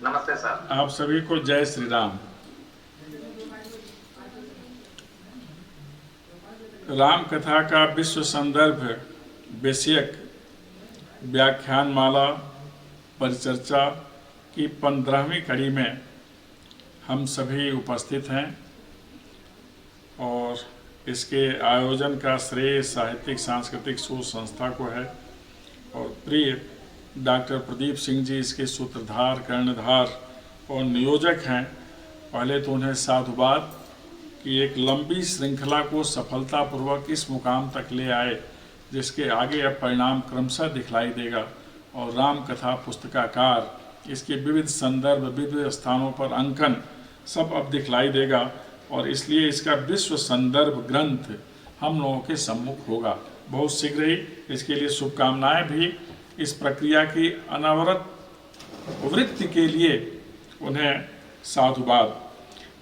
नमस्ते सर। आप सभी को जय श्री राम। राम कथा का विश्व संदर्भ विषयक व्याख्यान माला परिचर्चा की 15वीं कड़ी में हम सभी उपस्थित हैं और इसके आयोजन का श्रेय साहित्यिक सांस्कृतिक शोध संस्था को है और प्रिय डॉक्टर प्रदीप सिंह जी इसके सूत्रधार, कर्णधार और नियोजक हैं। पहले तो उन्हें साधुवाद कि एक लंबी श्रृंखला को सफलतापूर्वक इस मुकाम तक ले आए जिसके आगे अब परिणाम क्रमशः दिखलाई देगा और राम कथा पुस्तकाकार इसके विविध संदर्भ, विविध स्थानों पर अंकन सब अब दिखलाई देगा और इसलिए इसका विश्व संदर्भ ग्रंथ हम लोगों के सम्मुख होगा बहुत शीघ्र ही। इसके लिए शुभकामनाएं भी। इस प्रक्रिया की अनवरत वृत्ति के लिए उन्हें साधुवाद।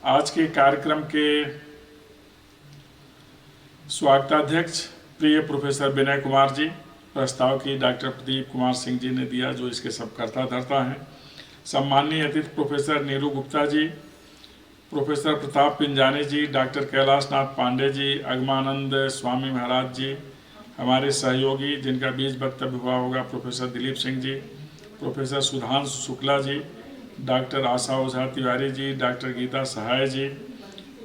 आज के कार्यक्रम के स्वागताध्यक्ष प्रिय प्रोफेसर विनय कुमार जी, प्रस्ताव की डॉक्टर प्रदीप कुमार सिंह जी ने दिया जो इसके सब कर्ता धर्ता हैं। सम्माननीय अतिथि प्रोफेसर नीरू गुप्ता जी, प्रोफेसर प्रताप पिंजानी जी, डॉक्टर कैलाश नाथ पांडे जी, अगमानंद स्वामी महाराज जी, हमारे सहयोगी जिनका बीज वक्तव्य हुआ होगा professor Dilip Singh ji, professor Sudhanshu Shukla ji, doctor आशा ओझा तिवारी जी, डॉक्टर गीता सहाय जी,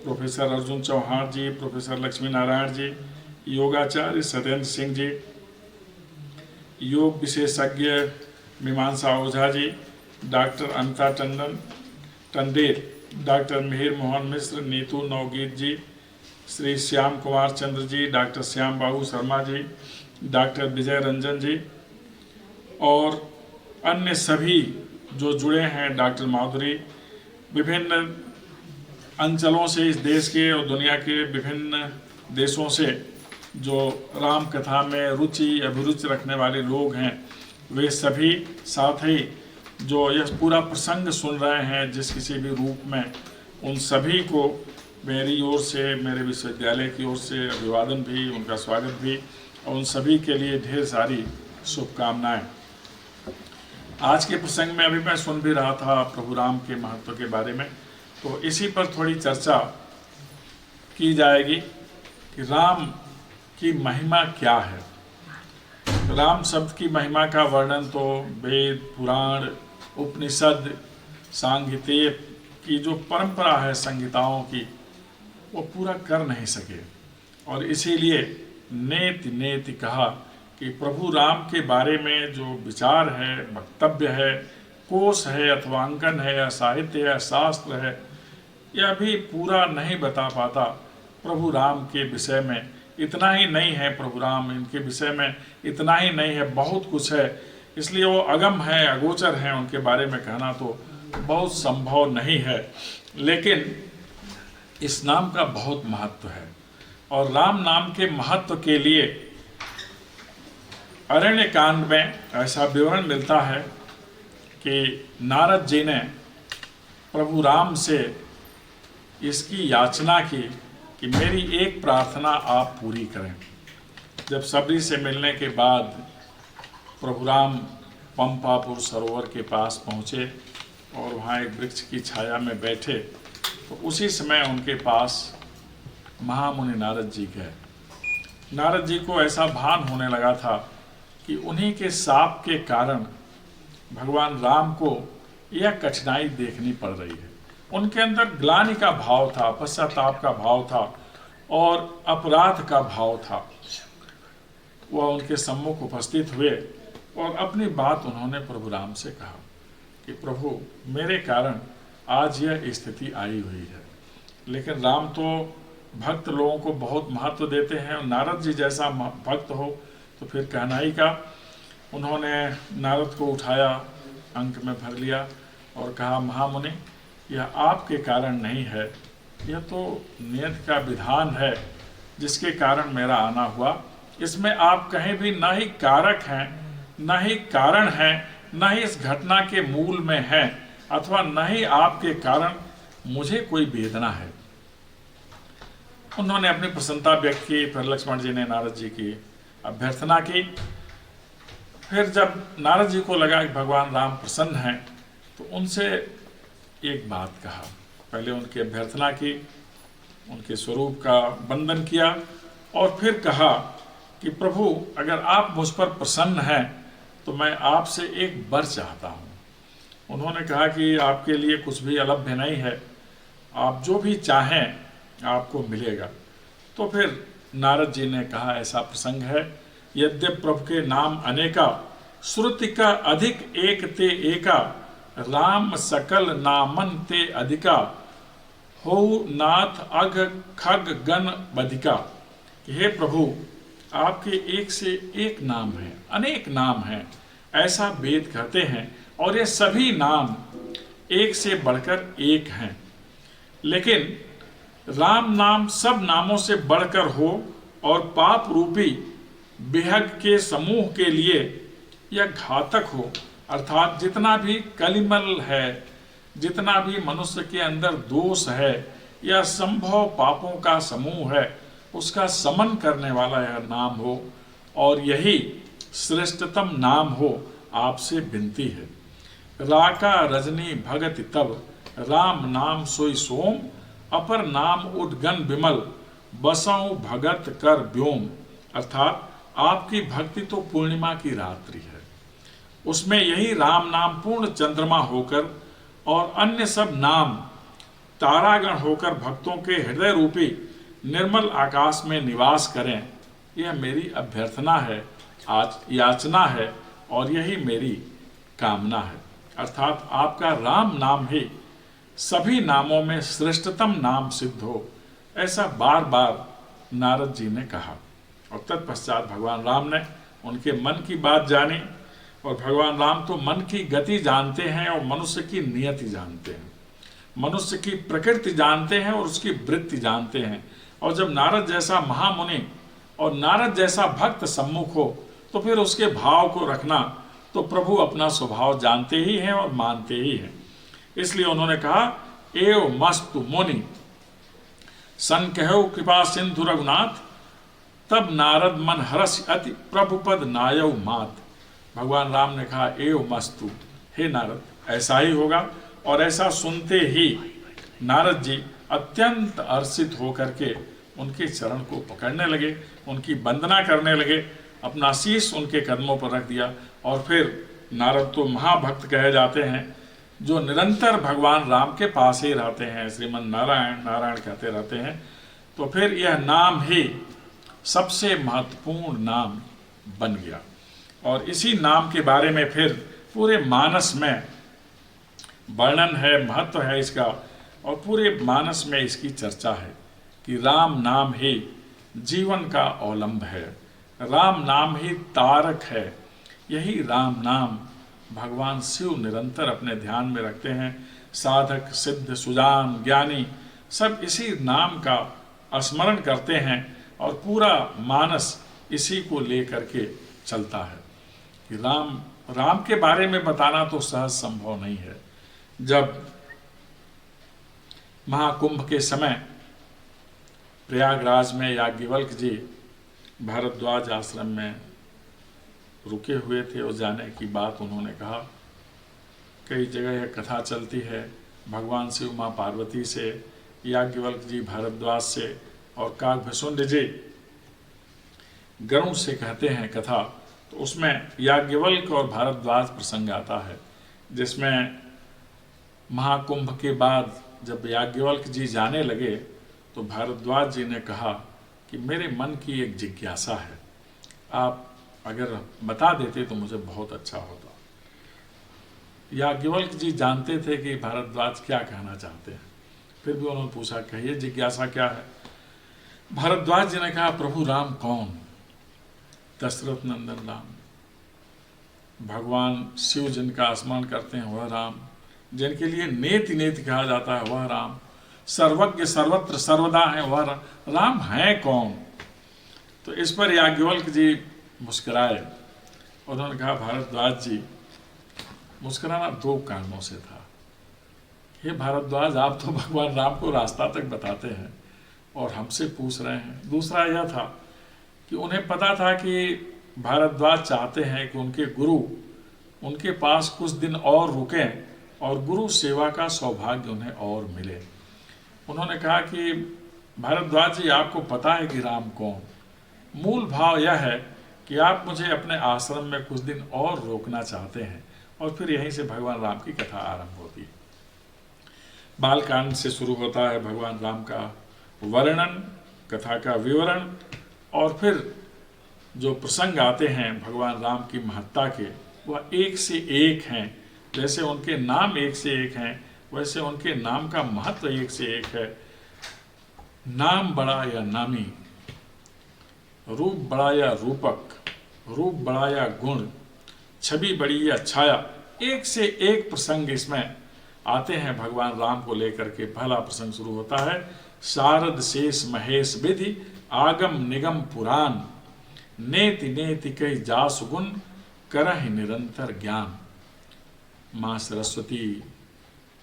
प्रोफेसर अर्जुन चौहान जी, प्रोफेसर लक्ष्मी नारायण जी, योगाचार्य सत्येंद्र सिंह जी, योग विशेषज्ञ मीमांसा ओझा जी, डॉक्टर अमिता टंडेल, डॉक्टर मिहिर मोहन मिश्र, नीतू नवगीत जी, श्री श्याम कुमार चंद्र जी, डॉक्टर श्याम बाबू शर्मा जी, डॉक्टर विजय रंजन जी और अन्य सभी जो जुड़े हैं, डॉक्टर माधुरी, विभिन्न अंचलों से इस देश के और दुनिया के विभिन्न देशों से जो राम कथा में रुचि अभिरुचि रखने वाले लोग हैं वे सभी, साथ ही जो यह पूरा प्रसंग सुन रहे हैं जिस किसी भी रूप में, उन सभी को मेरी ओर से, मेरे विश्वविद्यालय की ओर से अभिवादन भी, उनका स्वागत भी और उन सभी के लिए ढेर सारी शुभकामनाएं। आज के प्रसंग में अभी मैं सुन भी रहा था प्रभु राम के महत्व के बारे में, तो इसी पर थोड़ी चर्चा की जाएगी कि राम की महिमा क्या है। राम शब्द की महिमा का वर्णन तो वेद, पुराण, उपनिषद, सांहित्य की जो परंपरा है संहिताओं की वो पूरा कर नहीं सके और इसीलिए नेति नेति कहा कि प्रभु राम के बारे में जो विचार है, वक्तव्य है, कोश है अथवा अंकन है या साहित्य या शास्त्र है, यह भी पूरा नहीं बता पाता। प्रभु राम के विषय में इतना ही नहीं है, प्रभु राम इनके विषय में इतना ही नहीं है, बहुत कुछ है। इसलिए वो अगम है, अगोचर हैं, उनके बारे में कहना तो बहुत संभव नहीं है। लेकिन इस नाम का बहुत महत्व है और राम नाम के महत्व के लिए अरण्य कांड में ऐसा विवरण मिलता है कि नारद जी ने प्रभु राम से इसकी याचना की कि मेरी एक प्रार्थना आप पूरी करें। जब सबरी से मिलने के बाद प्रभु राम पंपापुर सरोवर के पास पहुँचे और वहाँ एक वृक्ष की छाया में बैठे तो उसी समय उनके पास महामुनि नारद जी गए। नारद जी को ऐसा भान होने लगा था कि उन्हीं के शाप के कारण भगवान राम को यह कठिनाई देखनी पड़ रही है। उनके अंदर ग्लानि का भाव था, पश्चाताप का भाव था और अपराध का भाव था। वह उनके सम्मुख उपस्थित हुए और अपनी बात उन्होंने प्रभु राम से कहा कि प्रभु मेरे कारण आज यह स्थिति आई हुई है। लेकिन राम तो भक्त लोगों को बहुत महत्व देते हैं और नारद जी जैसा भक्त हो तो फिर कहना ही का। उन्होंने नारद को उठाया, अंक में भर लिया और कहा महामुनि यह आपके कारण नहीं है, यह तो नियत का विधान है जिसके कारण मेरा आना हुआ। इसमें आप कहीं भी न ही कारक हैं, न ही कारण हैं, न ही इस घटना के मूल में है अथवा न ही आपके कारण मुझे कोई वेदना है। उन्होंने अपनी प्रसन्नता व्यक्त की। फिर लक्ष्मण जी ने नारद जी की अभ्यर्थना की। फिर जब नारद जी को लगा कि भगवान राम प्रसन्न हैं तो उनसे एक बात कहा, पहले उनकी अभ्यर्थना की, उनके स्वरूप का वंदन किया और फिर कहा कि प्रभु अगर आप मुझ पर प्रसन्न हैं तो मैं आपसे एक वर चाहता हूँ। उन्होंने कहा कि आपके लिए कुछ भी अलभ्य नहीं है, आप जो भी चाहें आपको मिलेगा। तो फिर नारद जी ने कहा ऐसा प्रसंग है, यद्यप प्रभु के नाम अनेका, श्रुति का अधिक एक ते एका, राम सकल नामन ते अधिका, हो नाथ अघ खग गण बधिका। हे प्रभु आपके एक से एक नाम है, अनेक नाम हैं, ऐसा वेद कहते हैं, और ये सभी नाम एक से बढ़कर एक हैं। लेकिन राम नाम सब नामों से बढ़कर हो और पाप रूपी विहग के समूह के लिए यह घातक हो, अर्थात जितना भी कलिमल है, जितना भी मनुष्य के अंदर दोष है या संभव पापों का समूह है, उसका समन करने वाला यह नाम हो और यही श्रेष्ठतम नाम हो, आपसे विनती है। राका रजनी भगति तब, राम नाम सोई सोम, अपर नाम उद्गन विमल, बसऊं भगत कर व्योम। अर्थात आपकी भक्ति तो पूर्णिमा की रात्रि है, उसमें यही राम नाम पूर्ण चंद्रमा होकर और अन्य सब नाम तारागण होकर भक्तों के हृदय रूपी निर्मल आकाश में निवास करें। यह मेरी अभ्यर्थना है, आज याचना है, और यही मेरी कामना है। अर्थात आपका राम नाम ही सभी नामों में श्रेष्ठतम नाम सिद्ध हो, ऐसा बार बार नारद जी ने कहा। और तत्पश्चात भगवान राम ने उनके मन की बात जानी, और भगवान राम तो मन की गति जानते हैं और मनुष्य की नियति जानते हैं, मनुष्य की प्रकृति जानते हैं और उसकी वृत्ति जानते हैं। और जब नारद जैसा महामुनि और नारद जैसा भक्त सम्मुख हो तो फिर उसके भाव को रखना, तो प्रभु अपना स्वभाव जानते ही हैं और मानते ही हैं। इसलिए उन्होंने कहा, एव मस्तु मुनि सन कहो कृपा सिंधु रघुनाथ, तब नारद मन हरस अति प्रभुपद नायव मात। भगवान राम ने कहा, एव मस्तु, हे नारद ऐसा ही होगा। और ऐसा सुनते ही नारद जी अत्यंत हर्षित होकर के उनके चरण को पकड़ने लगे, उनकी वंदना करने लगे, अपना शीश उनके कदमों पर रख दिया। और फिर नारद तो महाभक्त कहे जाते हैं, जो निरंतर भगवान राम के पास ही रहते हैं, श्रीमन नारायण नारायण कहते रहते हैं। तो फिर यह नाम ही सबसे महत्वपूर्ण नाम बन गया। और इसी नाम के बारे में फिर पूरे मानस में वर्णन है, महत्व है इसका, और पूरे मानस में इसकी चर्चा है कि राम नाम ही जीवन का अवलंब है, राम नाम ही तारक है। यही राम नाम भगवान शिव निरंतर अपने ध्यान में रखते हैं। साधक सिद्ध सुजान ज्ञानी सब इसी नाम का स्मरण करते हैं, और पूरा मानस इसी को लेकर के चलता है कि राम के बारे में बताना तो सहज संभव नहीं है। जब महाकुंभ के समय प्रयागराज में याज्ञवल्क्य जी भारद्वाज आश्रम में रुके हुए थे, और जाने की बात उन्होंने कहा। कई जगह यह कथा चलती है, भगवान शिव माँ पार्वती से, याज्ञवल्क्य जी भारद्वाज से, और काकभुसुंड जी गरुड़ से कहते हैं कथा। तो उसमें याज्ञवल्क्य और भारद्वाज प्रसंग आता है, जिसमें महाकुंभ के बाद जब याज्ञवल्क्य जी जाने लगे तो भारद्वाज जी ने कहा कि मेरे मन की एक जिज्ञासा है, आप अगर बता देते तो मुझे बहुत अच्छा होता। याज्ञवल्क्य जी जानते थे कि भारद्वाज क्या कहना चाहते हैं, फिर भी उन्होंने पूछा, कहिए जिज्ञासा क्या है। भारद्वाज जी ने कहा, प्रभु राम कौन? दशरथ नंदन राम, भगवान शिव जिनका स्मरण करते हैं वह राम, जिनके लिए नेति नेति कहा जाता है वह राम, सर्वज्ञ सर्वत्र सर्वदा है वह राम है कौन? तो इस पर याज्ञवल्क्य जी मुस्कुराए। उन्होंने कहा, भारद्वाज जी, मुस्कुराना दो कारणों से था। हे भारद्वाज, आप तो भगवान राम को रास्ता तक बताते हैं और हमसे पूछ रहे हैं। दूसरा यह था कि उन्हें पता था कि भारद्वाज चाहते हैं कि उनके गुरु उनके पास कुछ दिन और रुकें और गुरु सेवा का सौभाग्य उन्हें और मिले। उन्होंने कहा कि भारद्वाज जी, आपको पता है कि राम कौन? मूल भाव यह है कि आप मुझे अपने आश्रम में कुछ दिन और रोकना चाहते हैं। और फिर यहीं से भगवान राम की कथा आरंभ होती है। बालकांड से शुरू होता है भगवान राम का वर्णन, कथा का विवरण, और फिर जो प्रसंग आते हैं भगवान राम की महत्ता के, वह एक से एक हैं। जैसे उनके नाम एक से एक हैं, वैसे उनके नाम का महत्व एक से एक है। नाम बड़ा या नामी, रूप बड़ा या रूपक, रूप बड़ा या गुण, छवि बड़ी या छाया, एक से एक प्रसंग इसमें आते हैं भगवान राम को लेकर के। पहला प्रसंग शुरू होता है, शारद शेष महेश विधि आगम निगम पुराण, नेति नेति कई जासु गुण करहि निरंतर ज्ञान। माँ सरस्वती,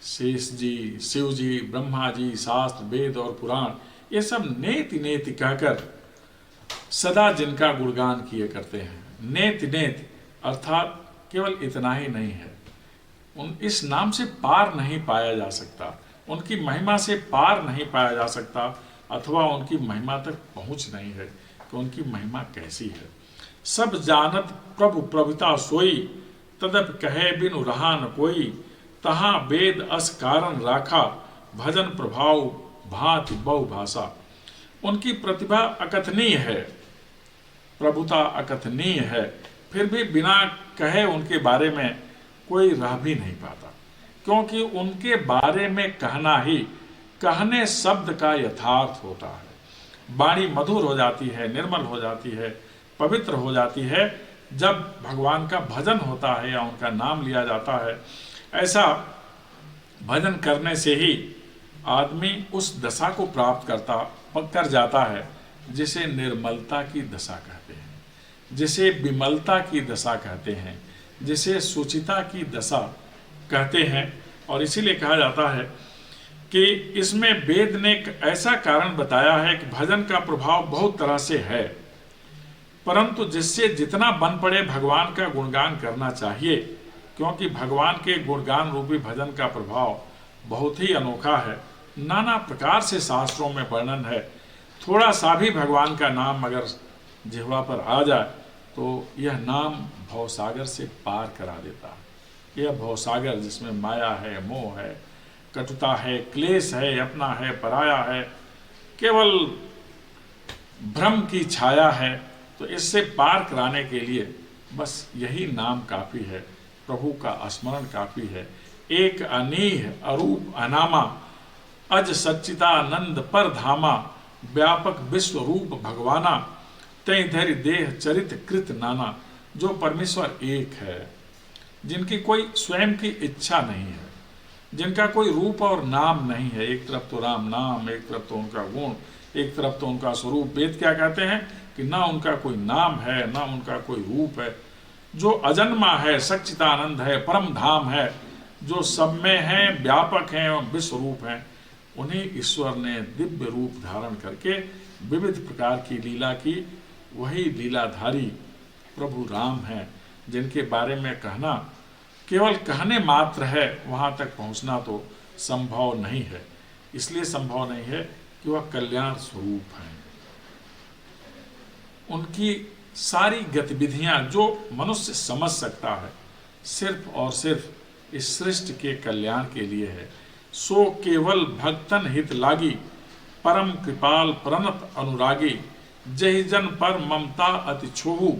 शेष जी, शिव जी, ब्रह्मा जी, शास्त्र, वेद और पुराण, ये सब नेति नेति कहकर सदा जिनका गुणगान किए करते हैं। नेति नेति अर्थात केवल इतना ही नहीं है, इस नाम से पार नहीं पाया जा सकता, उनकी महिमा से पार नहीं पाया जा सकता, अथवा उनकी महिमा तक पहुंच नहीं है कि उनकी महिमा कैसी है। सब जानत प्रभु प्रभुता सोई, तदप कहे बिनु रहा न कोई, तहाँ वेद अस कारण राखा, भजन प्रभाव भांति बहु भाषा। उनकी प्रतिभा अकथनीय है, प्रभुता अकथनीय है, फिर भी बिना कहे उनके बारे में कोई रह भी नहीं पाता, क्योंकि उनके बारे में कहना ही कहने शब्द का यथार्थ होता है। वाणी मधुर हो जाती है, निर्मल हो जाती है, पवित्र हो जाती है जब भगवान का भजन होता है या उनका नाम लिया जाता है। ऐसा भजन करने से ही आदमी उस दशा को प्राप्त कर जाता है जिसे निर्मलता की दशा कहते हैं, जिसे विमलता की दशा कहते हैं, जिसे सुचिता की दशा कहते हैं। और इसीलिए कहा जाता है कि इसमें वेद ने एक ऐसा कारण बताया है कि भजन का प्रभाव बहुत तरह से है, परंतु जिससे जितना बन पड़े भगवान का गुणगान करना चाहिए, क्योंकि भगवान के गुणगान रूपी भजन का प्रभाव बहुत ही अनोखा है। नाना प्रकार से शास्त्रों में वर्णन है। थोड़ा सा भी भगवान का नाम अगर जिह्वा पर आ जाए तो यह नाम भवसागर से पार करा देता है। यह भवसागर जिसमें माया है, मोह है, कटुता है, क्लेश है, अपना है, पराया है, केवल भ्रम की छाया है, तो इससे पार कराने के लिए बस यही नाम काफ़ी है, प्रभु का स्मरण काफ़ी है। एक अनीह अरूप अनामा, अज सच्चिदानंद पर धामा, व्यापक विश्व रूप भगवाना, तय धैर्य देह चरित कृत नाना। जो परमेश्वर एक है, जिनकी कोई स्वयं की इच्छा नहीं है, जिनका कोई रूप और नाम नहीं है। एक तरफ तो राम नाम, एक तरफ तो उनका गुण, एक तरफ तो उनका स्वरूप। वेद क्या कहते हैं कि ना उनका कोई नाम है, ना उनका कोई रूप है। जो अजन्मा है, सच्चिदानंद है, परम धाम है, जो सब में है, व्यापक हैं और विश्व रूप हैं, उन्हें ईश्वर ने दिव्य रूप धारण करके विविध प्रकार की लीला की। वही लीलाधारी प्रभु राम हैं, जिनके बारे में कहना केवल कहने मात्र है, वहाँ तक पहुँचना तो संभव नहीं है। इसलिए संभव नहीं है कि वह कल्याण स्वरूप हैं। उनकी सारी गतिविधियाँ जो मनुष्य समझ सकता है, सिर्फ और सिर्फ इस सृष्टि के कल्याण के लिए है। सो केवल भक्तन हित लागी, परम कृपाल प्रणत अनुरागी, जय जन पर ममता अति छोहू,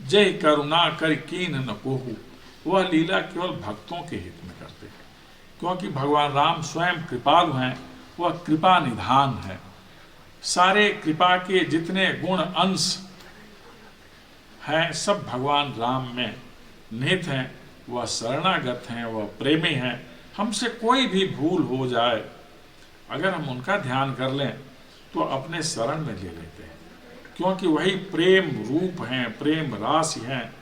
जय करुणा कर कीन न कोहू। वह लीला केवल भक्तों के हित में करते हैं, क्योंकि भगवान राम स्वयं कृपालु हैं, वह कृपा निधान है। सारे कृपा के जितने गुण अंश हैं सब भगवान राम में निहित हैं। वह शरणागत हैं, वह प्रेमी हैं। हमसे कोई भी भूल हो जाए, अगर हम उनका ध्यान कर लें तो अपने शरण में ले लेते हैं, क्योंकि वही प्रेम रूप हैं, प्रेम राशि हैं,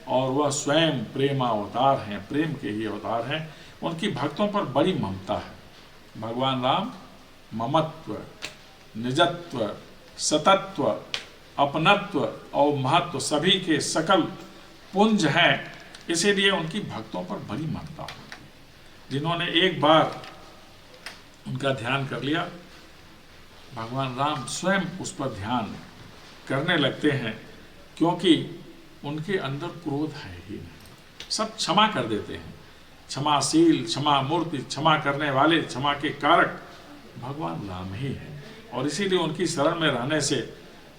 और वह स्वयं प्रेमावतार हैं, प्रेम के ही अवतार हैं। उनकी भक्तों पर बड़ी ममता है। भगवान राम ममत्व, निजत्व, सतत्व, अपनत्व और महत्व सभी के सकल पुंज हैं, इसीलिए उनकी भक्तों पर बड़ी ममता है। जिन्होंने एक बार उनका ध्यान कर लिया, भगवान राम स्वयं उस पर ध्यान करने लगते हैं, क्योंकि उनके अंदर क्रोध है ही नहीं, सब क्षमा कर देते हैं। क्षमाशील, क्षमा मूर्ति, क्षमा करने वाले, क्षमा के कारक भगवान राम ही हैं। और इसीलिए उनकी शरण में रहने से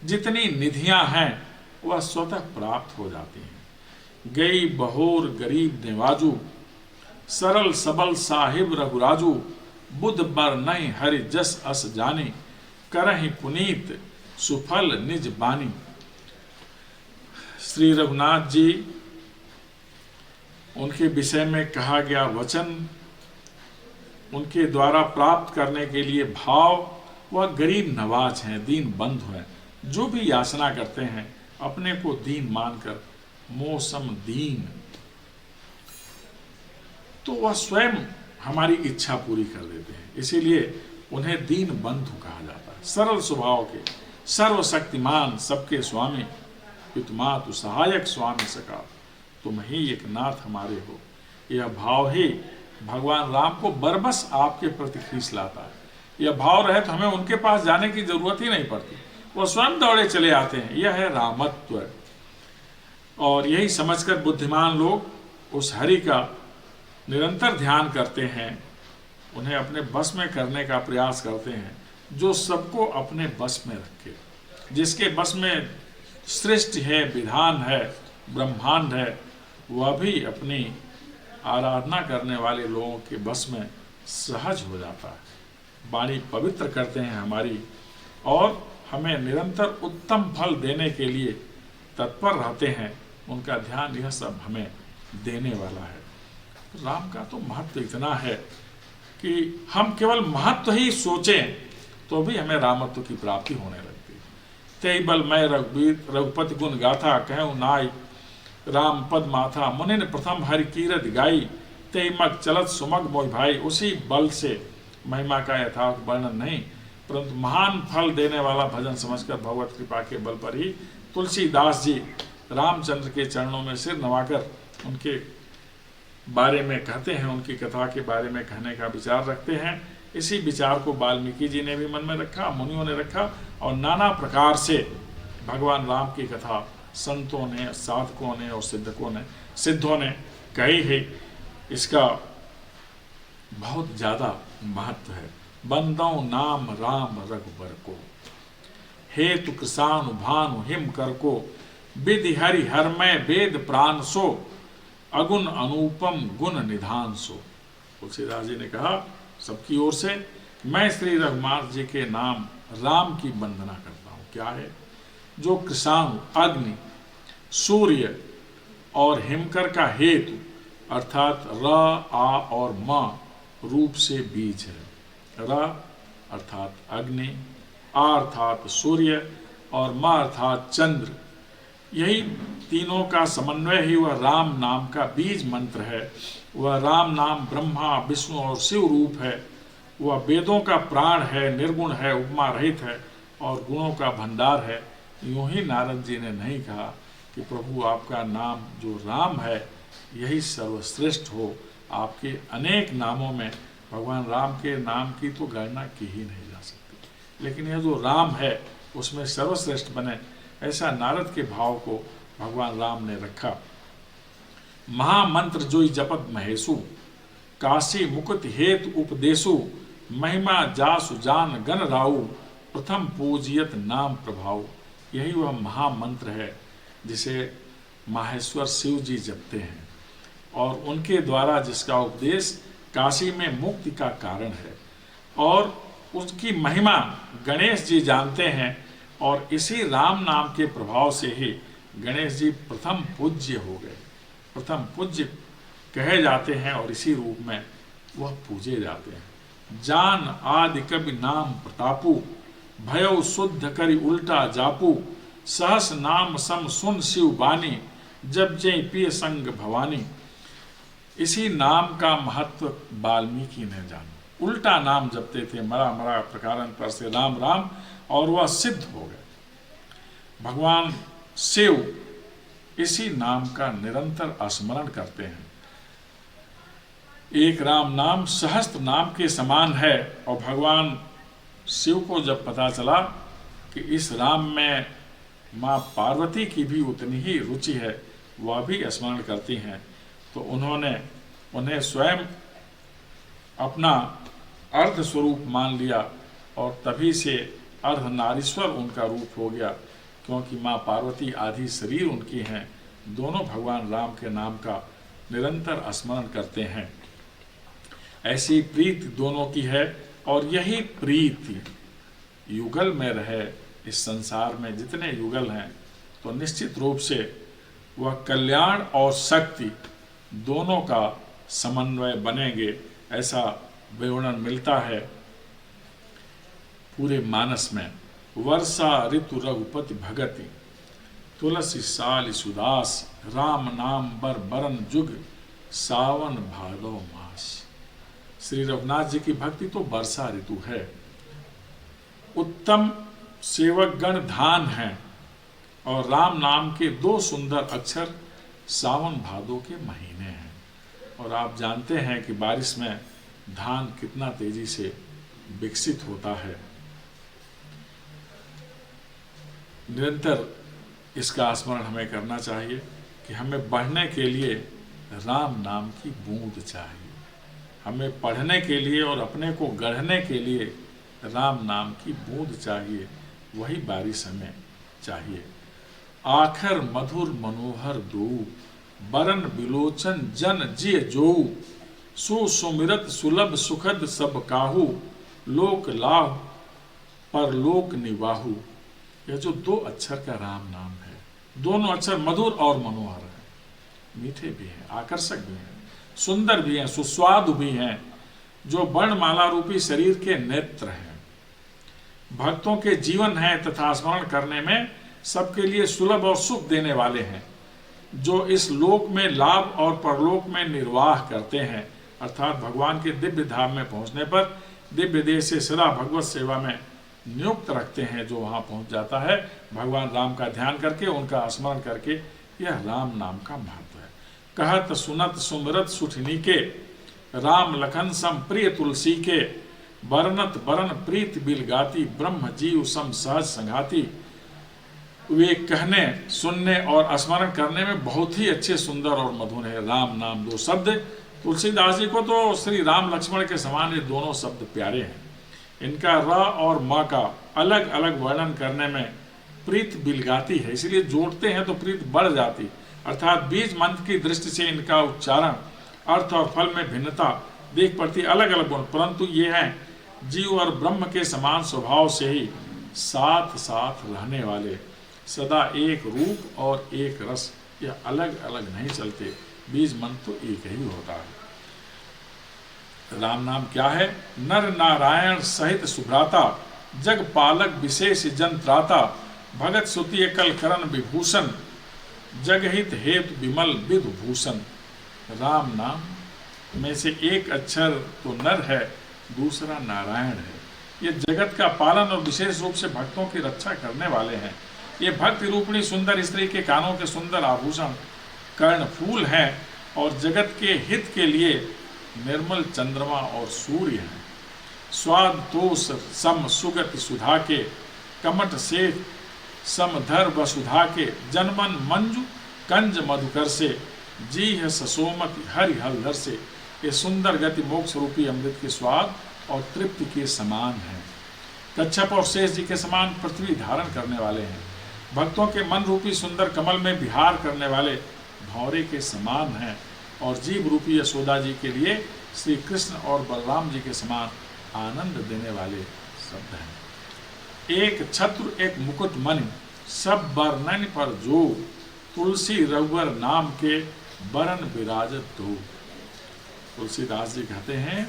जितनी निधियां हैं वह स्वतः प्राप्त हो जाती हैं। गई बहोर गरीब नेवाजू, सरल सबल साहिब रघुराजू, बुध बर नहीं हरि जस अस जानी, करहि पुनीत सुफल निज बानी। श्री रघुनाथ जी, उनके विषय में कहा गया वचन, उनके द्वारा प्राप्त करने के लिए भाव, वह गरीब नवाज हैं, दीन बंधु हैं। जो भी याचना करते हैं अपने को दीन मानकर, मौसम दीन, तो वह स्वयं हमारी इच्छा पूरी कर देते हैं। इसीलिए उन्हें दीन बंधु कहा जाता है। सरल स्वभाव के, सर्वशक्तिमान, सबके स्वामी, पितुमातु सहायक स्वामी सका, तुम ही एक नाथ हमारे हो। यह भाव ही भगवान राम को बरबस आपके प्रति खींच लाता है। यह भाव रहे तो हमें उनके पास जाने की जरूरत ही नहीं पड़ती, वो स्वयं दौड़े चले आते हैं। यह है रामत्व। और यही समझकर बुद्धिमान लोग उस हरि का निरंतर ध्यान करते हैं, उन्हें अपने बस में करने का प्रयास करते हैं, जो सबको अपने बस में रखे, जिसके बस में सृष्टि है, विधान है, ब्रह्मांड है, वह भी अपनी आराधना करने वाले लोगों के बस में सहज हो जाता है। वाणी पवित्र करते हैं हमारी, और हमें निरंतर उत्तम फल देने के लिए तत्पर रहते हैं। उनका ध्यान यह सब हमें देने वाला है। राम का तो महत्व इतना है कि हम केवल महत्व ही सोचें तो भी हमें रामत्व की प्राप्ति होने लगती है। तेई बल मैं रघुवीर रघुपति गुण गाथा, कहूँ नाई राम पद माथा, मुनि ने प्रथम हरि कीरत गाई, तेई मग चलत सुमग मोय भाई। उसी बल से, महिमा का यथार्थ वर्णन नहीं, परंतु महान फल देने वाला भजन समझकर भगवत कृपा के बल पर ही तुलसीदास जी रामचंद्र के चरणों में सिर नवाकर उनके बारे में कहते हैं, उनकी कथा के बारे में कहने का विचार रखते हैं। इसी विचार को वाल्मीकि जी ने भी मन में रखा, मुनियों ने रखा, और नाना प्रकार से भगवान राम की कथा संतों ने, साधकों ने और सिद्धों ने कही है। इसका बहुत ज़्यादा महत्व है। बंदौ नाम राम रघुबर को, हेतु कृषाणु भानु हिम कर को, विधि हरि हरमय वेद प्राण सो, अगुण अनुपम गुण निधान सो। तुलसीदास जी ने कहा सबकी ओर से, मैं श्री रघुनाथ जी के नाम राम की वंदना करता हूँ। क्या है? जो कृषाणु, अग्नि, सूर्य और हिमकर का हेतु अर्थात र, आ और म रूप से बीज है। र अर्थात अग्नि, आ अर्थात सूर्य और म अर्थात चंद्र। यही तीनों का समन्वय ही वह राम नाम का बीज मंत्र है। वह राम नाम ब्रह्मा, विष्णु और शिव रूप है। वह वेदों का प्राण है, निर्गुण है, उपमा रहित है और गुणों का भंडार है। यूं ही नारद जी ने नहीं कहा कि प्रभु आपका नाम जो राम है यही सर्वश्रेष्ठ हो। आपके अनेक नामों में भगवान राम के नाम की तो गणना की ही नहीं जा सकती, लेकिन यह जो राम है उसमें सर्वश्रेष्ठ बने, ऐसा नारद के भाव को भगवान राम ने रखा। महामंत्र जोई जपत महेशु, काशी मुकुट हेतु उपदेशु, महिमा जासु जान गण राउ, प्रथम पूजियत नाम प्रभाव। यही वह महामंत्र है जिसे माहेश्वर शिव जी जपते हैं और उनके द्वारा जिसका उपदेश काशी में मुक्ति का कारण है, और उसकी महिमा गणेश जी जानते हैं। और इसी राम नाम के प्रभाव से ही गणेश जी प्रथम पूज्य हो गए, प्रथम पूज्य कहे जाते हैं और इसी रूप में वह पूजे जाते हैं। जान आदि कवि नाम प्रतापु, भयो शुद्ध करी उल्टा जापू, सहस नाम सम सुन शिव बानी, जब जय पिय संग भवानी। इसी नाम का महत्व वाल्मीकि ने जाना। उल्टा नाम जपते थे, मरा मरा प्रकारन पर से राम राम, और वह सिद्ध हो गए। भगवान शिव इसी नाम का निरंतर स्मरण करते हैं। एक राम नाम सहस्त्र नाम के समान है। और भगवान शिव को जब पता चला कि इस राम में माँ पार्वती की भी उतनी ही रुचि है, वह भी स्मरण करती हैं, तो उन्होंने उन्हें स्वयं अपना अर्ध स्वरूप मान लिया और तभी से अर्धनारीश्वर उनका रूप हो गया, क्योंकि माँ पार्वती आधी शरीर उनकी हैं। दोनों भगवान राम के नाम का निरंतर स्मरण करते हैं। ऐसी प्रीति दोनों की है और यही प्रीति युगल में रहे। इस संसार में जितने युगल हैं तो निश्चित रूप से वह कल्याण और शक्ति दोनों का समन्वय बनेंगे, ऐसा विवरण मिलता है पूरे मानस में। वर्षा ऋतु रघुपति भगति, तुलसी साल सुदास, राम नाम बर बरन जुग, सावन भादो मास। श्री रघुनाथ जी की भक्ति तो वर्षा ऋतु है, उत्तम सेवक गण धान हैं, और राम नाम के दो सुंदर अक्षर सावन भादो के महीने हैं। और आप जानते हैं कि बारिश में धान कितना तेजी से विकसित होता है। निरंतर इसका स्मरण हमें करना चाहिए कि हमें बढ़ने के लिए राम नाम की बूंद चाहिए, हमें पढ़ने के लिए और अपने को गढ़ने के लिए राम नाम की बूंद चाहिए, वही बारिश हमें चाहिए। आखर मधुर मनोहर दो, बरन बिलोचन जन जिय जो, सुमिरत सुलभ सुखद सब काहू, लोक लाभ पर लोक निवाहु। यह जो दो अक्षर का राम नाम है, दोनों अक्षर मधुर और मनोहर हैं, मीठे भी हैं, आकर्षक भी हैं, सुंदर भी हैं, सुस्वादु भी हैं, जो वर्णमाला रूपी शरीर के नेत्र हैं, भक्तों के जीवन हैं तथा स्मरण करने में सबके लिए सुलभ और सुख देने वाले हैं, जो इस लोक में लाभ और परलोक में निर्वाह करते हैं। अर्थात भगवान के दिव्य धाम में पहुंचने पर दिव्य देह से सदा भगवत सेवा में नियुक्त रखते हैं। जो वहां पहुंच जाता है भगवान राम का ध्यान करके, उनका स्मरण करके, यह राम नाम का महत्व है। कहत सुनत सुमरत सुठनी के, राम लखन सम प्रिय तुलसी के, बरनत बरन प्रीत बिल गाती, ब्रह्म जीव सम सहज संघाती। वे कहने, सुनने और स्मरण करने में बहुत ही अच्छे, सुंदर और मधुर है। राम नाम दो शब्द, तुलसीदास जी को तो श्री राम लक्ष्मण के समान ये दोनों शब्द प्यारे हैं। इनका र और म का अलग अलग वर्णन करने में प्रीत बिलगाती है, इसलिए जोड़ते हैं तो प्रीत बढ़ जाती। अर्थात बीज मंत्र की दृष्टि से इनका उच्चारण, अर्थ और फल में भिन्नता देख पड़ती, अलग अलग गुण, परंतु ये हैं जीव और ब्रह्म के समान स्वभाव से ही साथ साथ रहने वाले, सदा एक रूप और एक रस, यह अलग अलग नहीं चलते। बीज मंत्र तो एक ही होता है। राम नाम क्या है? नर नारायण सहित सुभ्राता, जग पालक विशेष जन त्राता, भगत सुति एकल करण विभूषण, जगहित हेतु विमल विधु भूषण। राम नाम में से एक अक्षर तो नर है, दूसरा नारायण है। ये जगत का पालन और विशेष रूप से भक्तों की रक्षा करने वाले हैं। ये भक्ति रूपणी सुंदर स्त्री के कानों के सुंदर आभूषण कर्ण फूल हैं, और जगत के हित के लिए निर्मल चंद्रमा और सूर्य हैं। स्वाद तोष सम सुगति सुधा के, कमट से समधर वसुधा के, जनमन मंजु कंज मधुकर से, जी है ससोमति हरि हलधर से। ये सुंदर गति मोक्ष रूपी अमृत के स्वाद और तृप्ति के समान है। कच्छप और शेष जी के समान पृथ्वी धारण करने वाले हैं। भक्तों के मन रूपी सुंदर कमल में विहार करने वाले भौरे के समान हैं, और जीव रूपी यशोदा जी के लिए श्री कृष्ण और बलराम जी के समान आनंद देने वाले शब्द हैं। एक छत्र एक मुकुट मणि, सब बरनन पर जो, तुलसी रघुवर नाम के बरन विराजत दो। तुलसीदास जी कहते हैं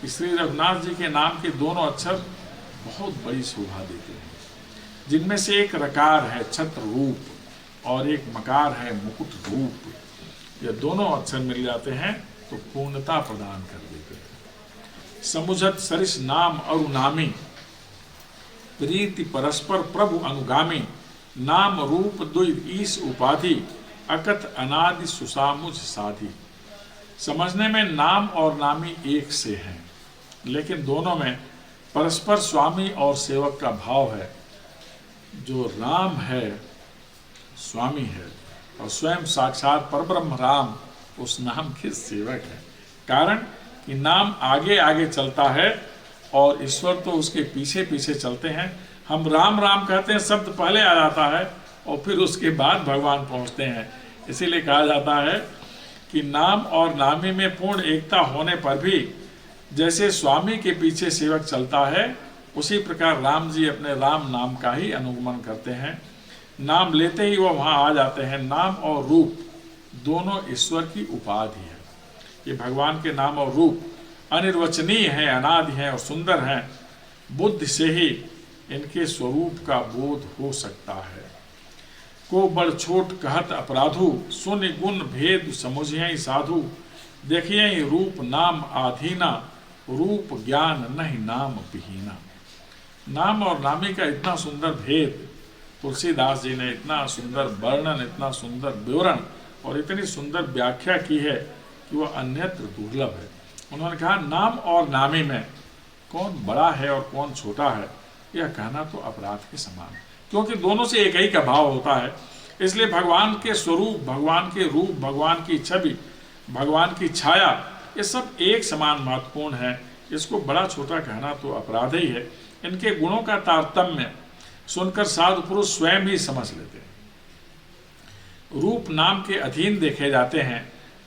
कि श्री रघुनाथ जी के नाम के दोनों अक्षर बहुत बड़ी शोभा देते हैं, जिनमें से एक रकार है छत्र रूप, और एक मकार है मुकुट रूप। ये दोनों अक्षर मिल जाते हैं तो पूर्णता प्रदान कर देते हैं। समुझत सरिस नाम अरुनामी, प्रीति परस्पर प्रभु अनुगामी, नाम रूप दुई ईश उपाधि, अकथ अनादि सुसामुझ साधि। समझने में नाम और नामी एक से हैं, लेकिन दोनों में परस्पर स्वामी और सेवक का भाव है। जो राम है स्वामी है और स्वयं साक्षात परब्रह्म राम उस नाम के सेवक है। कारण कि नाम आगे आगे चलता है और ईश्वर तो उसके पीछे पीछे चलते हैं। हम राम राम कहते हैं, शब्द पहले आ जाता है और फिर उसके बाद भगवान पहुंचते हैं। इसीलिए कहा जाता है कि नाम और नामी में पूर्ण एकता होने पर भी जैसे स्वामी के पीछे सेवक चलता है, उसी प्रकार राम जी अपने राम नाम का ही अनुगमन करते हैं। नाम लेते ही वह वहाँ आ जाते हैं। नाम और रूप दोनों ईश्वर की उपाधि है। ये भगवान के नाम और रूप अनिर्वचनीय हैं, अनादि हैं और सुंदर हैं। बुद्धि से ही इनके स्वरूप का बोध हो सकता है। को बड़ छोट कहत अपराधु, सुन गुण भेद समुझियहि साधु। देखिए रूप नाम आधीना, रूप ज्ञान नहीं नाम विहीना। नाम और नामी का इतना सुंदर भेद तुलसीदास जी ने इतना सुंदर वर्णन, इतना सुंदर विवरण और इतनी सुंदर व्याख्या की है कि वह अन्यत्र दुर्लभ है। उन्होंने कहा नाम और नामी में कौन बड़ा है और कौन छोटा है, यह कहना तो अपराध के समान है, क्योंकि दोनों से एक ही का भाव होता है। इसलिए भगवान के स्वरूप, भगवान के रूप, भगवान की छवि, भगवान की छाया, ये सब एक समान महत्वपूर्ण है। इसको बड़ा छोटा कहना तो अपराध ही है। इनके गुणों का तारतम्य सुनकर साधु पुरुष स्वयं ही समझ लेते हैं। रूप नाम के अधीन देखे जाते हैं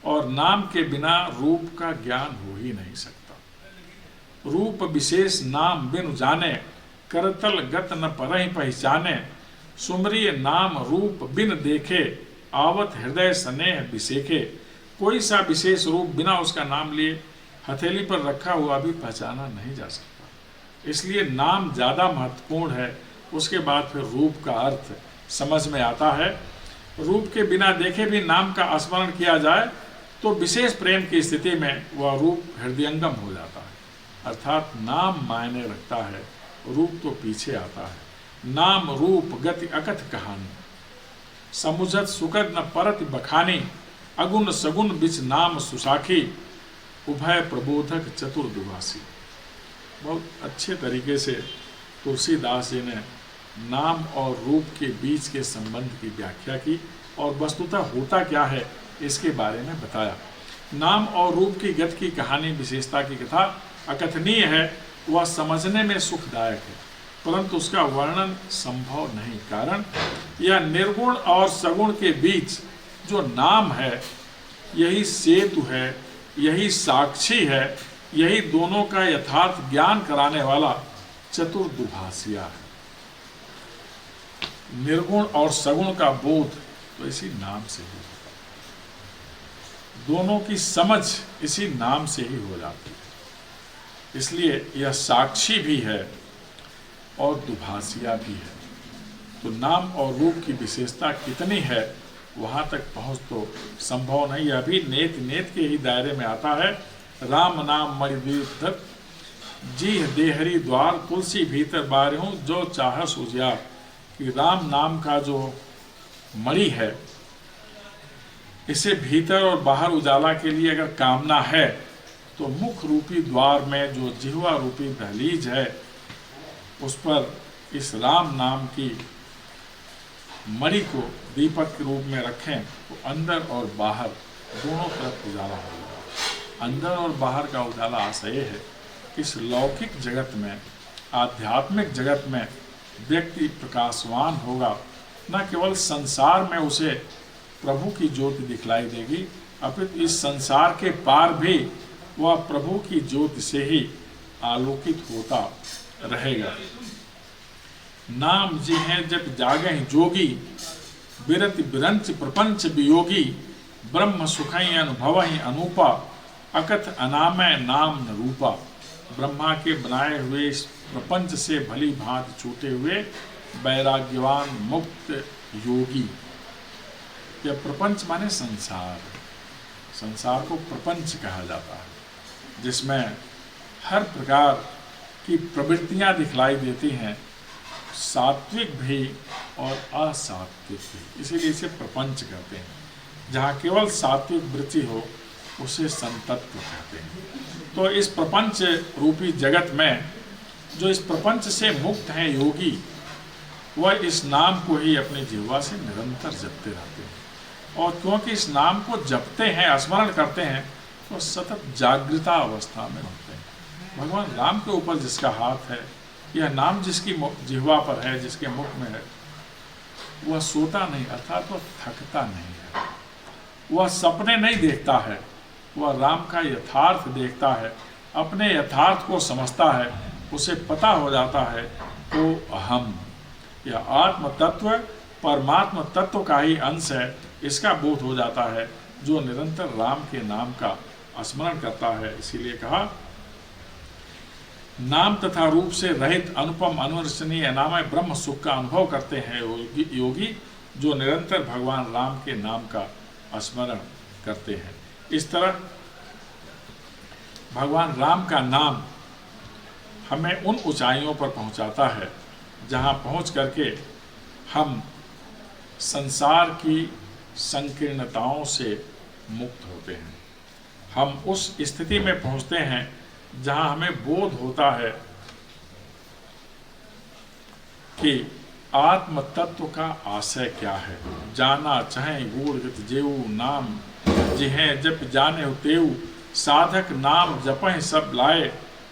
और नाम के बिना रूप का ज्ञान हो ही नहीं सकता। रूप विशेष नाम बिनु जाने, करतल गत न परहि पहचाने। सुमरिय नाम रूप बिन देखे, आवत हृदय स्नेह बिसेखे। कोई सा विशेष रूप बिना उसका नाम लिए हथेली पर रखा हुआ भी पहचाना नहीं जा सकता। इसलिए नाम ज़्यादा महत्वपूर्ण है, उसके बाद फिर रूप का अर्थ समझ में आता है। रूप के बिना देखे भी नाम का स्मरण किया जाए तो विशेष प्रेम की स्थिति में वह रूप हृदयंगम हो जाता है। अर्थात नाम मायने रखता है, रूप तो पीछे आता है। नाम रूप गति अकथ कहानी, समुझत सुकद न परत बखानी। अगुण सगुण बिच नाम सुसाखी, उभय प्रबोधक चतुर्दुभासी। बहुत अच्छे तरीके से तुलसीदास जी ने नाम और रूप के बीच के संबंध की व्याख्या की और वस्तुतः होता क्या है इसके बारे में बताया। नाम और रूप की गति की कहानी, विशेषता की कथा अकथनीय है। वह समझने में सुखदायक है, परंतु उसका वर्णन संभव नहीं। कारण यह निर्गुण और सगुण के बीच जो नाम है, यही सेतु है, यही साक्षी है, यही दोनों का यथार्थ ज्ञान कराने वाला चतुर्दुभासिया है। निर्गुण और सगुण का बोध तो इसी नाम से ही होता है। दोनों की समझ इसी नाम से ही हो जाती है। इसलिए यह साक्षी भी है और दुभासिया भी है। तो नाम और रूप की विशेषता कितनी है, वहाँ तक पहुँच तो संभव नहीं। यह भी नेत नेत के ही दायरे में आता है। राम नाम मणिदीप जी देहरी द्वार, तुलसी भीतर बारहूं जो चाह सुजिया। कि राम नाम का जो मणि है, इसे भीतर और बाहर उजाला के लिए अगर कामना है तो मुख रूपी द्वार में जो जिह्वा रूपी दहलीज है, उस पर इस राम नाम की मणि को दीपक के रूप में रखें तो अंदर और बाहर दोनों तरफ उजाला होगा। अंदर और बाहर का उजाला आशय है इस लौकिक जगत में, आध्यात्मिक जगत में व्यक्ति प्रकाशवान होगा। न केवल संसार में उसे प्रभु की ज्योति दिखलाई देगी, अपितु इस संसार के पार भी वह प्रभु की ज्योति से ही आलोकित होता रहेगा। नाम जी हैं जब जागे जोगी, बिरति बिरंच प्रपंच वियोगी। ब्रह्म सुखई अनुभवहि अनूपा, अकथ अनामय नाम न रूपा। ब्रह्मा के बनाए हुए इस प्रपंच से भली भांति छूटे हुए वैराग्यवान मुक्त योगी। यह प्रपंच माने संसार, संसार को प्रपंच कहा जाता है, जिसमें हर प्रकार की प्रवृत्तियां दिखलाई देती हैं, सात्विक भी और असात्विक भी, इसीलिए इसे प्रपंच कहते हैं। जहाँ केवल सात्विक वृत्ति हो उसे संतत्व कहते हैं। तो इस प्रपंच रूपी जगत में जो इस प्रपंच से मुक्त हैं योगी, वह इस नाम को ही अपनी जिह्वा से निरंतर जपते रहते हैं। और क्योंकि इस नाम को जपते हैं, स्मरण करते हैं, तो सतत जागृता अवस्था में होते हैं। भगवान राम के ऊपर जिसका हाथ है, यह नाम जिसकी जिह्वा पर है, जिसके मुख में है, वह सोता नहीं, अर्थात वह थकता नहीं है। वह सपने नहीं देखता है, वह राम का यथार्थ देखता है, अपने यथार्थ को समझता है, उसे पता हो जाता है तो अहम, यह आत्म तत्व परमात्म तत्व का ही अंश है, इसका बोध हो जाता है जो निरंतर राम के नाम का स्मरण करता है। इसीलिए कहा, नाम तथा रूप से रहित अनुपम अनुवर्णनीय नामय ब्रह्म सुख का अनुभव करते हैं योगी, जो निरंतर भगवान राम के नाम का स्मरण करते हैं। इस तरह भगवान राम का नाम हमें उन ऊंचाइयों पर पहुंचाता है जहां पहुंच करके हम संसार की संकीर्णताओं से मुक्त होते हैं। हम उस स्थिति में पहुंचते हैं जहां हमें बोध होता है कि आत्म तत्व का आशय क्या है। जाना चाहे गूढ़ जेऊ नाम जिहें जप जाने तेऊ, साधक नाम जपह सब लाए,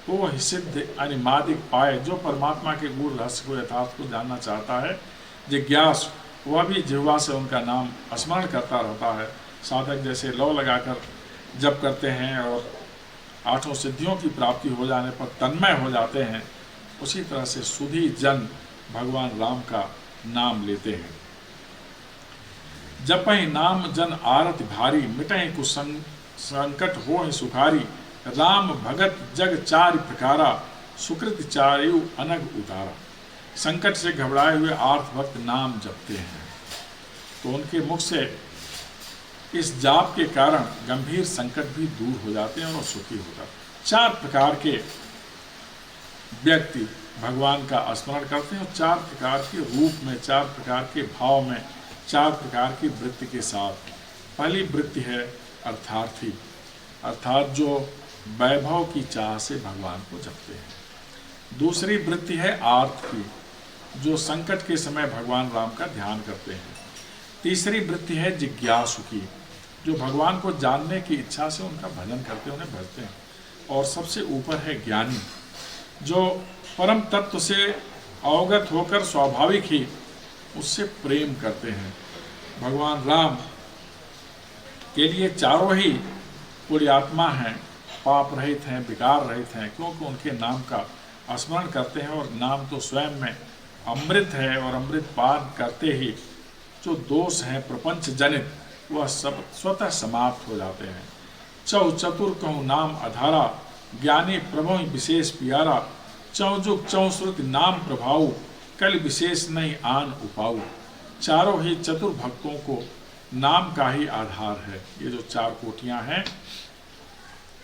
तो सिद्ध अनिमादिक पाए। जो परमात्मा के गूढ़ रहस्य को यथार्थ को जानना चाहता है, जिज्ञास, वह भी जिह्वा से उनका नाम स्मरण करता रहता है। साधक जैसे लौ लगाकर जप करते हैं और आठों सिद्धियों की प्राप्ति हो जाने पर तन्मय हो जाते हैं, उसी तरह से सुधी जन भगवान राम का नाम लेते हैं। जपहि नाम जन आरत भारी, मिटहि कुसंकट होहि सुखारी, राम भगत जग चारि प्रकारा, सुकृत चारयु अनग उतारा। संकट से घबराए हुए आर्थ भक्त नाम जपते हैं तो उनके मुख से इस जाप के कारण गंभीर संकट भी दूर हो जाते हैं और सुखी हो जाते हैं। चार प्रकार के व्यक्ति भगवान का स्मरण करते हैं और चार प्रकार के रूप में, चार प्रकार के भाव में, चार प्रकार की वृत्ति के साथ। पहली वृत्ति है अर्थार्थी, अर्थात जो वैभव की चाह से भगवान को जपते हैं। दूसरी वृत्ति है आर्थ की, जो संकट के समय भगवान राम का ध्यान करते हैं। तीसरी वृत्ति है जिज्ञासु की, जो भगवान को जानने की इच्छा से उनका भजन करते हैं, उन्हें भजते हैं। और सबसे ऊपर है ज्ञानी, जो परम तत्व से अवगत होकर स्वाभाविक ही उससे प्रेम करते हैं। भगवान राम के लिए चारों ही पुण्यात्मा हैं, पाप रहित हैं, विकार रहित हैं, क्योंकि उनके नाम का स्मरण करते हैं। और नाम तो स्वयं में अमृत है, और अमृत पान करते ही जो दोष हैं प्रपंच जनित, वह सब स्वतः समाप्त हो जाते हैं। चौ चतुर कहूँ नाम अधारा, ज्ञानी प्रभु विशेष प्यारा, चौ जुग चौ श्रुति नाम प्रभाऊ, कल विशेष नहीं आन उपाऊ। चारों ही चतुर भक्तों को नाम का ही आधार है। ये जो चार कोटियां हैं,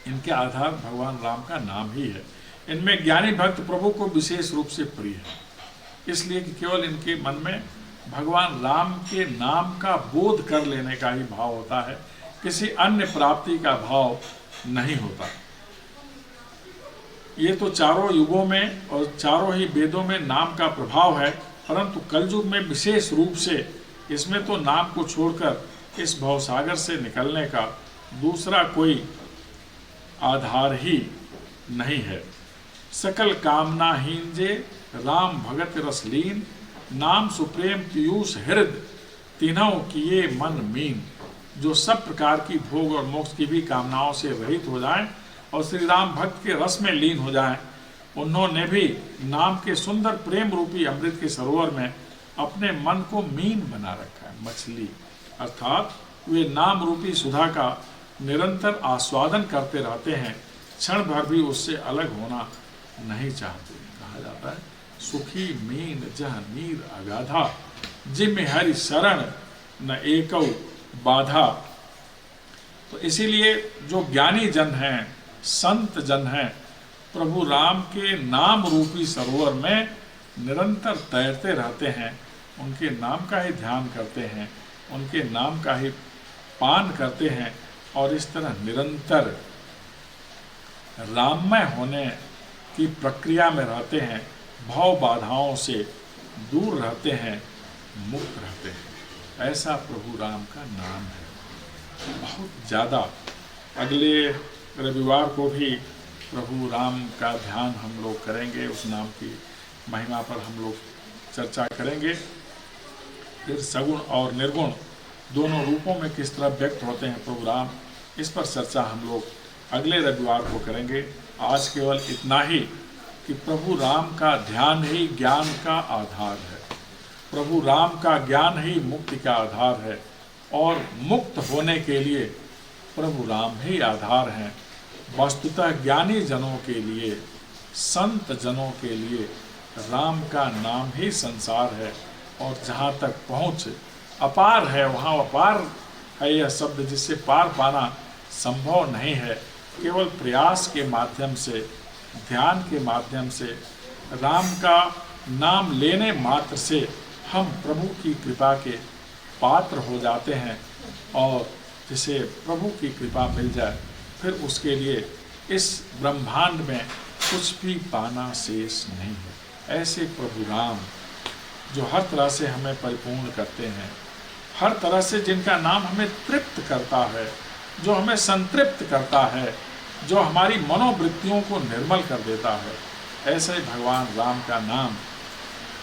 इनके आधार भगवान राम का नाम ही है। इनमें ज्ञानी भक्त प्रभु को विशेष रूप से प्रिय है, इसलिए कि केवल इनके मन में भगवान राम के नाम का बोध कर लेने का ही भाव होता है, किसी अन्य प्राप्ति का भाव नहीं होता। ये तो चारों युगों में और चारों ही वेदों में नाम का प्रभाव है, परंतु कलयुग में विशेष रूप से इसमें तो नाम को छोड़कर इस भवसागर से निकलने का दूसरा कोई आधार ही नहीं है। सकल कामनाहीन जे राम भगत रसलीन, नाम सुप्रेम पीयूष हृद तीनों किए मन मीन। जो सब प्रकार की भोग और मोक्ष की भी कामनाओं से रहित हो जाएं और श्री राम भक्त के रस में लीन हो जाएं, उन्होंने भी नाम के सुंदर प्रेम रूपी अमृत के सरोवर में अपने मन को मीन बना रखा है, मछली। अर्थात वे नाम रूपी सुधा का निरंतर आस्वादन करते रहते हैं, क्षण भर भी उससे अलग होना नहीं चाहते। कहा जाता है, सुखी मीन जह नीर अगाधा, जिम हरि शरण न एकौ बाधा। तो इसीलिए जो ज्ञानी जन हैं, संत जन हैं, प्रभु राम के नाम रूपी सरोवर में निरंतर तैरते रहते हैं, उनके नाम का ही ध्यान करते हैं, उनके नाम का ही पान करते हैं और इस तरह निरंतर राममय होने की प्रक्रिया में रहते हैं, भव बाधाओं से दूर रहते हैं, मुक्त रहते हैं। ऐसा प्रभु राम का नाम है। बहुत ज़्यादा अगले रविवार को भी प्रभु राम का ध्यान हम लोग करेंगे, उस नाम की महिमा पर हम लोग चर्चा करेंगे। फिर सगुण और निर्गुण दोनों रूपों में किस तरह व्यक्त होते हैं प्रभु राम, इस पर चर्चा हम लोग अगले रविवार को करेंगे। आज केवल इतना ही कि प्रभु राम का ध्यान ही ज्ञान का आधार है, प्रभु राम का ज्ञान ही मुक्ति का आधार है, और मुक्त होने के लिए प्रभु राम ही आधार हैं। वस्तुतः ज्ञानी जनों के लिए, संत जनों के लिए राम का नाम ही संसार है, और जहाँ तक पहुँच अपार है वहाँ अपार है यह शब्द, जिससे पार पाना संभव नहीं है। केवल प्रयास के माध्यम से, ध्यान के माध्यम से, राम का नाम लेने मात्र से हम प्रभु की कृपा के पात्र हो जाते हैं, और जिसे प्रभु की कृपा मिल जाए फिर उसके लिए इस ब्रह्मांड में कुछ भी पाना शेष नहीं है। ऐसे प्रभु राम जो हर तरह से हमें परिपूर्ण करते हैं, हर तरह से जिनका नाम हमें तृप्त करता है, जो हमें संतृप्त करता है, जो हमारी मनोवृत्तियों को निर्मल कर देता है, ऐसे ही भगवान राम का नाम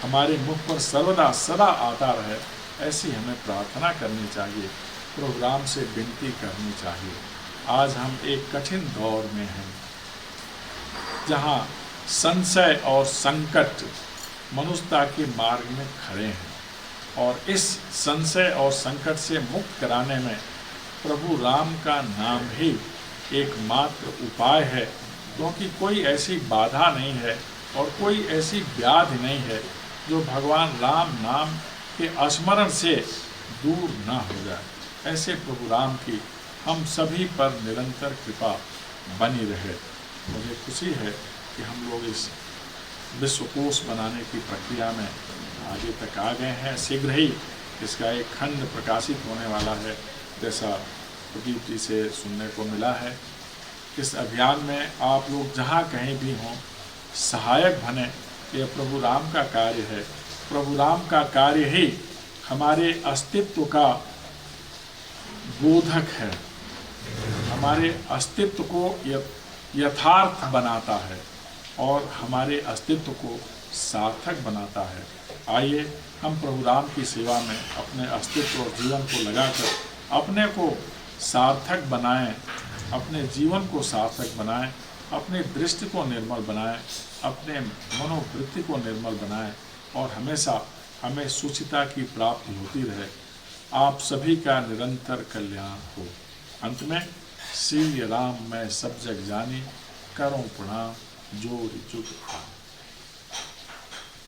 हमारे मुख पर सर्वदा सदा आता रहे, ऐसी हमें प्रार्थना करनी चाहिए, प्रभु राम से विनती करनी चाहिए। आज हम एक कठिन दौर में हैं, जहाँ संशय और संकट मनुष्यता के मार्ग में खड़े हैं, और इस संशय और संकट से मुक्त कराने में प्रभु राम का नाम ही एकमात्र उपाय है, क्योंकि कोई ऐसी बाधा नहीं है और कोई ऐसी व्याधि नहीं है जो भगवान राम नाम के स्मरण से दूर न हो जाए। ऐसे प्रभु राम की हम सभी पर निरंतर कृपा बनी रहे। मुझे खुशी है कि हम लोग इस विश्वकोश बनाने की प्रक्रिया में आगे तक आ गए हैं। शीघ्र ही इसका एक खंड प्रकाशित होने वाला है, जैसा प्रदीप जी से सुनने को मिला है। इस अभियान में आप लोग जहाँ कहीं भी हों सहायक बने। यह प्रभु राम का कार्य है। प्रभु राम का कार्य ही हमारे अस्तित्व का बोधक है, हमारे अस्तित्व को यथार्थ बनाता है और हमारे अस्तित्व को सार्थक बनाता है। आइए हम प्रभु राम की सेवा में अपने अस्तित्व और जीवन को लगाकर अपने को सार्थक बनाएं, अपने जीवन को सार्थक बनाएं, अपनी दृष्टि को निर्मल बनाएं, अपने मनोवृत्ति को निर्मल बनाएं, और हमेशा हमें सुचिता की प्राप्ति होती रहे। आप सभी का निरंतर कल्याण हो। अंत में श्री राम मैं सब जग जानी, करो प्रणाम जोड़ जुग।